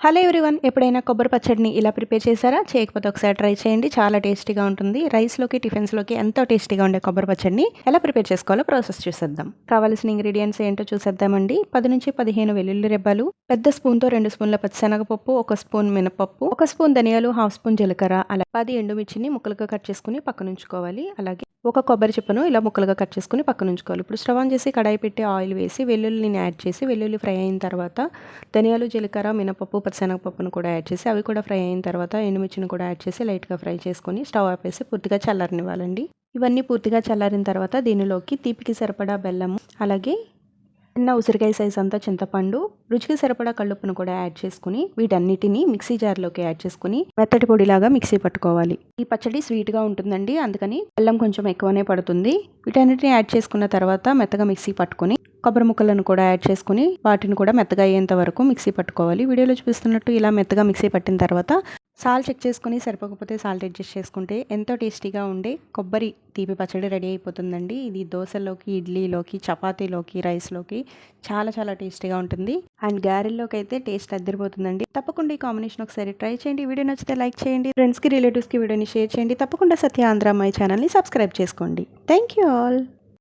Hello everyone, ఎప్పుడైనా కొబ్బరి పచ్చడిని ఇలా ప్రిపేర్ చేశారా? చేయకపోతే ఒకసారి ట్రై చేయండి. చాలా టేస్టీగా ఉంటుంది. రైస్లోకి, టిఫిన్స్లోకి ఎంతో టేస్టీగా ఉండే కొబ్బరి పచ్చడిని ఎలా ప్రిపేర్ చేసుకోవాలో ప్రాసెస్ చూసేద్దాం. కావాల్సిన ఇంగ్రీడియంట్స్ ఏంటో చూసేద్దామండి. 10 నుంచి 15 వెల్లుల్లి రెబ్బలు, పెద్ద స్పూన్తో 2 స్పూన్ల పచ్చిశనగపప్పు, 1 స్పూన్ మినపప్పు, 1 స్పూన్ ధనియాలు, 1/2 స్పూన్ జీలకర్ర, అలా 10 ఎండుమిర్చిని ముక్కలుగా కట్ చేసుకుని పక్కనుంచుకోవాలి. అలాగే ఒక కొబ్బరి చిప్పను ఇలా ముక్కలుగా కట్ చేసుకుని పక్కనుంచుకోవాలి. ఇప్పుడు స్టవ్ ఆన్ చేసి కడాయి పెట్టి ఆయిల్ వేసి వెల్లుల్లిని యాడ్ చేసి వెల్లుల్లి ఫ్రై అయిన తర్వాత ధనియాలు, జీలకర్ర, మినపప్పు, పచ్చిశనగపప్పును కూడా యాడ్ చేసి అవి కూడా ఫ్రై అయిన తర్వాత ఎండుమిర్చిని కూడా యాడ్ చేసి లైట్గా ఫ్రై చేసుకొని స్టవ్ ఆపేసి పూర్తిగా చల్లారనివ్వాలండి. ఇవన్నీ పూర్తిగా చల్లారిన తర్వాత దీనిలోకి తీపికి సరిపడా బెల్లము, అలాగే చిన్న ఉసిరికాయ సైజ్ అంతా చింతపండు, రుచికి సరిపడా కల్లుప్పును కూడా యాడ్ చేసుకుని వీటన్నిటిని మిక్సీ జార్లోకి యాడ్ చేసుకుని మెత్తటి పొడిలాగా మిక్సీ పట్టుకోవాలి. ఈ పచ్చడి స్వీట్గా ఉంటుందండి, అందుకని బెల్లం కొంచెం ఎక్కువనే పడుతుంది. వీటన్నిటిని యాడ్ చేసుకున్న తర్వాత మెత్తగా మిక్సీ పట్టుకొని కొబ్బరి ముక్కలను కూడా యాడ్ చేసుకుని వాటిని కూడా మెత్తగా అయ్యేంత వరకు మిక్సీ పట్టుకోవాలి. వీడియోలో చూపిస్తున్నట్టు ఇలా మెత్తగా మిక్సీ పట్టిన తర్వాత సాల్ట్ చెక్ చేసుకుని సరిపోకపోతే సాల్ట్ అడ్జస్ట్ చేసుకుంటే ఎంతో టేస్టీగా ఉండే కొబ్బరి తీపి పచ్చడి రెడీ అయిపోతుందండి. ఇది దోశలోకి, ఇడ్లీలోకి, చపాతీలోకి, రైస్లోకి చాలా చాలా టేస్టీగా ఉంటుంది. అండ్ గారెల్లోకి అయితే టేస్ట్ అద్దరిపోతుందండి. తప్పకుండా ఈ కాంబినేషన్ ఒకసారి ట్రై చేయండి. వీడియో నచ్చితే లైక్ చేయండి, ఫ్రెండ్స్కి, రిలేటివ్స్కి వీడియోని షేర్ చేయండి. తప్పకుండా సత్య ఆంధ్ర అమ్మాయి ఛానల్ని సబ్స్క్రైబ్ చేసుకోండి. Thank you all.